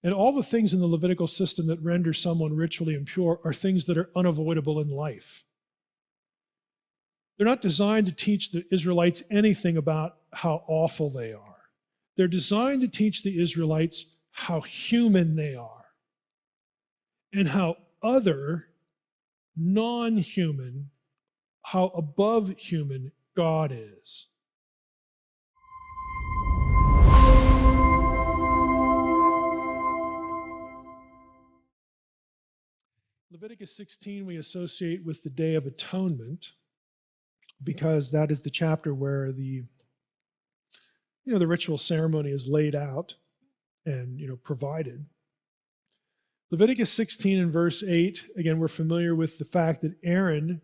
And all the things in the Levitical system that render someone ritually impure are things that are unavoidable in life. They're not designed to teach the Israelites anything about how awful they are. They're designed to teach the Israelites how human they are and how other, non-human, how above human God is. Leviticus 16 we associate with the Day of Atonement because that is the chapter where the ritual ceremony is laid out and provided. Leviticus 16 and verse 8, again, we're familiar with the fact that Aaron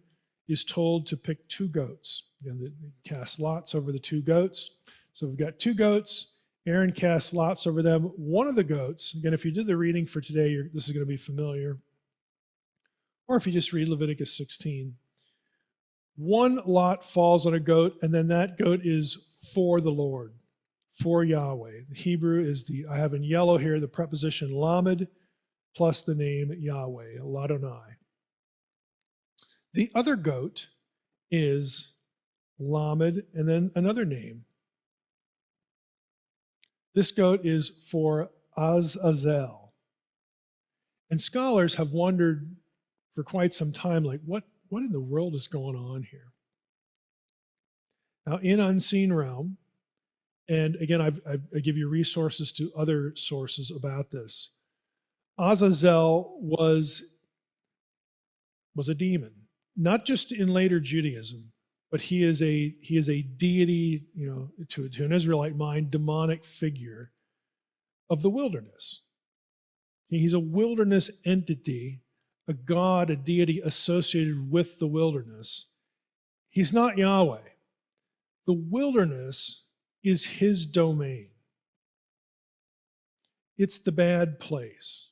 is told to pick 2 goats. Again, they cast lots over the 2 goats. So we've got 2 goats. Aaron casts lots over them. One of the goats, again, if you did the reading for today, this is going to be familiar. Or if you just read Leviticus 16, one lot falls on a goat, and then that goat is for the Lord, for Yahweh. The Hebrew is I have in yellow here the preposition lamed plus the name Yahweh, Ladonai. The other goat is lamed and then another name. This goat is for Azazel. And scholars have wondered for quite some time, like, what in the world is going on here? Now, in Unseen Realm, and again, I give you resources to other sources about this, Azazel was a demon, not just in later Judaism, but he is a deity, to an Israelite mind, demonic figure of the wilderness. He's a wilderness entity, a god, a deity associated with the wilderness. He's not Yahweh. The wilderness is his domain. It's the bad place.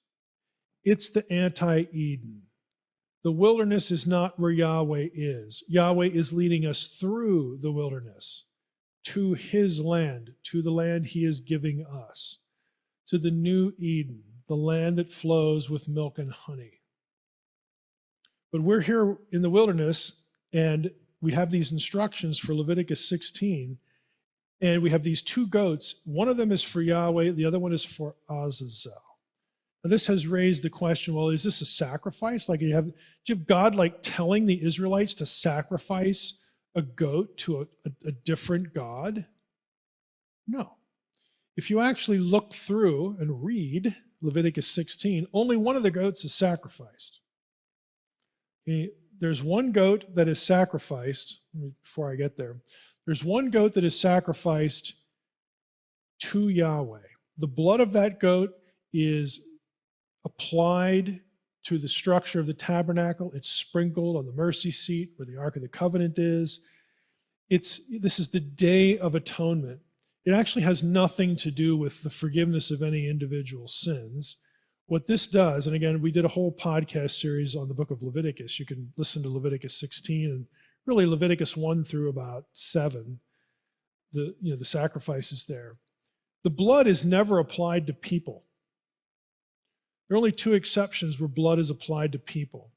It's the anti-Eden. The wilderness is not where Yahweh is. Yahweh is leading us through the wilderness to his land, to the land he is giving us, to the new Eden, the land that flows with milk and honey. But we're here in the wilderness, and we have these instructions for Leviticus 16, and we have these 2 goats. One of them is for Yahweh, the other one is for Azazel. Now, this has raised the question, well, is this a sacrifice? Like, do you have God telling the Israelites to sacrifice a goat to a different God? No. If you actually look through and read Leviticus 16, only one of the goats is sacrificed. There's one goat that is sacrificed, before I get there, there's one goat that is sacrificed to Yahweh. The blood of that goat is applied to the structure of the tabernacle. It's sprinkled on the mercy seat where the Ark of the Covenant is. This is the Day of Atonement. It actually has nothing to do with the forgiveness of any individual sins. What this does, and again, we did a whole podcast series on the book of Leviticus. You can listen to Leviticus 16 and really Leviticus 1 through about 7, the sacrifices there. The blood is never applied to people. There are only 2 exceptions where blood is applied to people.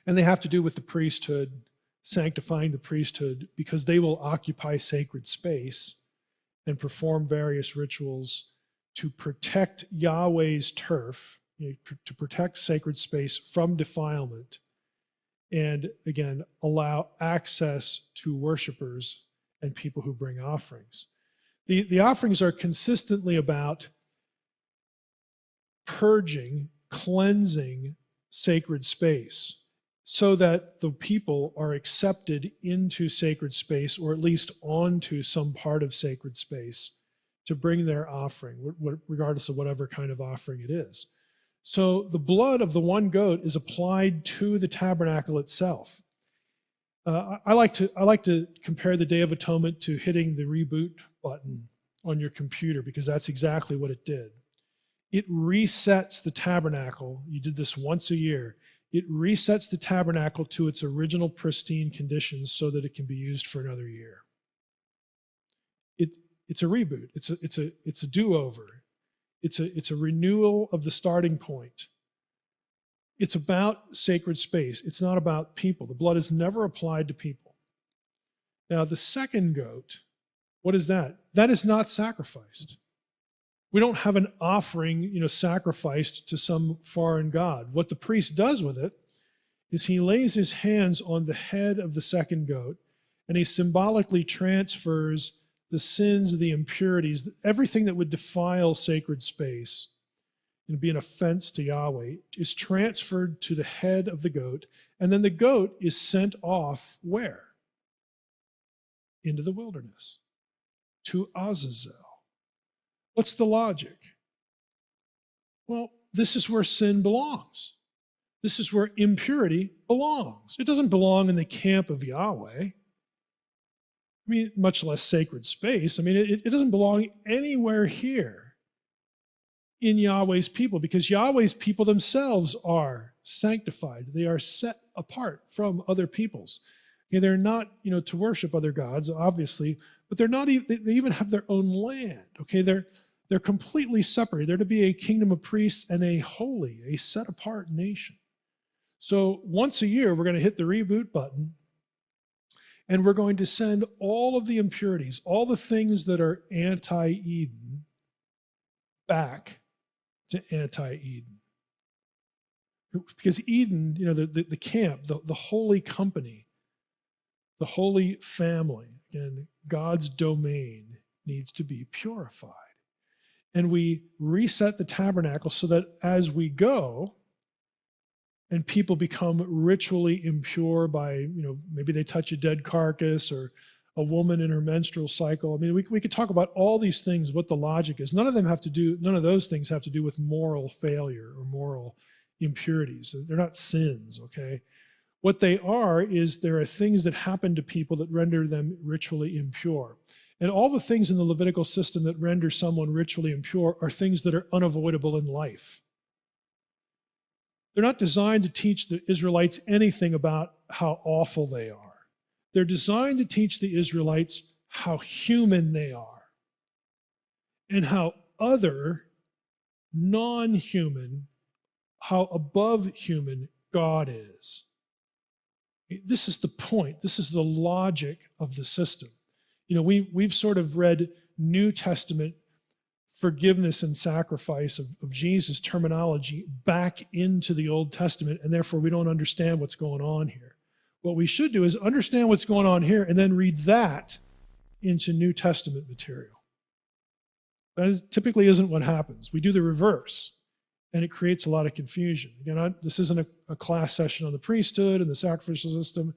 And they have to do with the priesthood, sanctifying the priesthood, because they will occupy sacred space and perform various rituals to protect Yahweh's turf, to protect sacred space from defilement, and again, allow access to worshipers and people who bring offerings. The offerings are consistently about purging, cleansing sacred space so that the people are accepted into sacred space, or at least onto some part of sacred space, to bring their offering, regardless of whatever kind of offering it is. So the blood of the one goat is applied to the tabernacle itself. I like to compare the Day of Atonement to hitting the reboot button on your computer, because that's exactly what it did. It resets the tabernacle. You did this once a year. It resets the tabernacle to its original pristine conditions so that it can be used for another year. It's a reboot. It's a do-over. It's a renewal of the starting point. It's about sacred space. It's not about people. The blood is never applied to people. Now, the second goat, what is that? That is not sacrificed. We don't have an offering, sacrificed to some foreign god. What the priest does with it is he lays his hands on the head of the second goat, and he symbolically transfers the sins, the impurities, everything that would defile sacred space and be an offense to Yahweh is transferred to the head of the goat, and then the goat is sent off where? Into the wilderness, to Azazel. What's the logic? Well, this is where sin belongs. This is where impurity belongs. It doesn't belong in the camp of Yahweh. Much less sacred space. It doesn't belong anywhere here in Yahweh's people, because Yahweh's people themselves are sanctified. They are set apart from other peoples. They're not, to worship other gods, obviously, but they're not. They even have their own land. They're completely separated. They're to be a kingdom of priests and a holy, a set apart nation. So once a year, we're going to hit the reboot button, and we're going to send all of the impurities, all the things that are anti-Eden, back to anti-Eden. Because Eden, the camp, the holy company, the holy family, and God's domain needs to be purified. And we reset the tabernacle so that as we go, and people become ritually impure by, maybe they touch a dead carcass or a woman in her menstrual cycle. We could talk about all these things, what the logic is. None of those things have to do with moral failure or moral impurities. They're not sins, okay? What they are is there are things that happen to people that render them ritually impure. And all the things in the Levitical system that render someone ritually impure are things that are unavoidable in life. They're not designed to teach the Israelites anything about how awful they are. They're designed to teach the Israelites how human they are and how other, non-human, how above human God is. This is the point. This is the logic of the system. We've sort of read New Testament forgiveness and sacrifice of Jesus' terminology back into the Old Testament, and therefore we don't understand what's going on here. What we should do is understand what's going on here and then read that into New Testament material. That typically isn't what happens. We do the reverse, and it creates a lot of confusion. Again, this isn't a class session on the priesthood and the sacrificial system,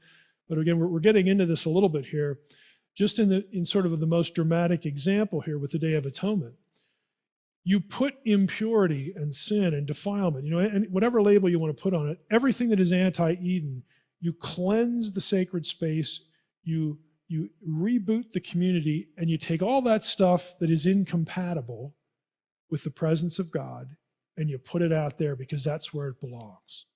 but again, we're getting into this a little bit here, just in sort of the most dramatic example here with the Day of Atonement. You put impurity and sin and defilement, and whatever label you want to put on it, everything that is anti-Eden, you cleanse the sacred space, you reboot the community, and you take all that stuff that is incompatible with the presence of God, and you put it out there because that's where it belongs.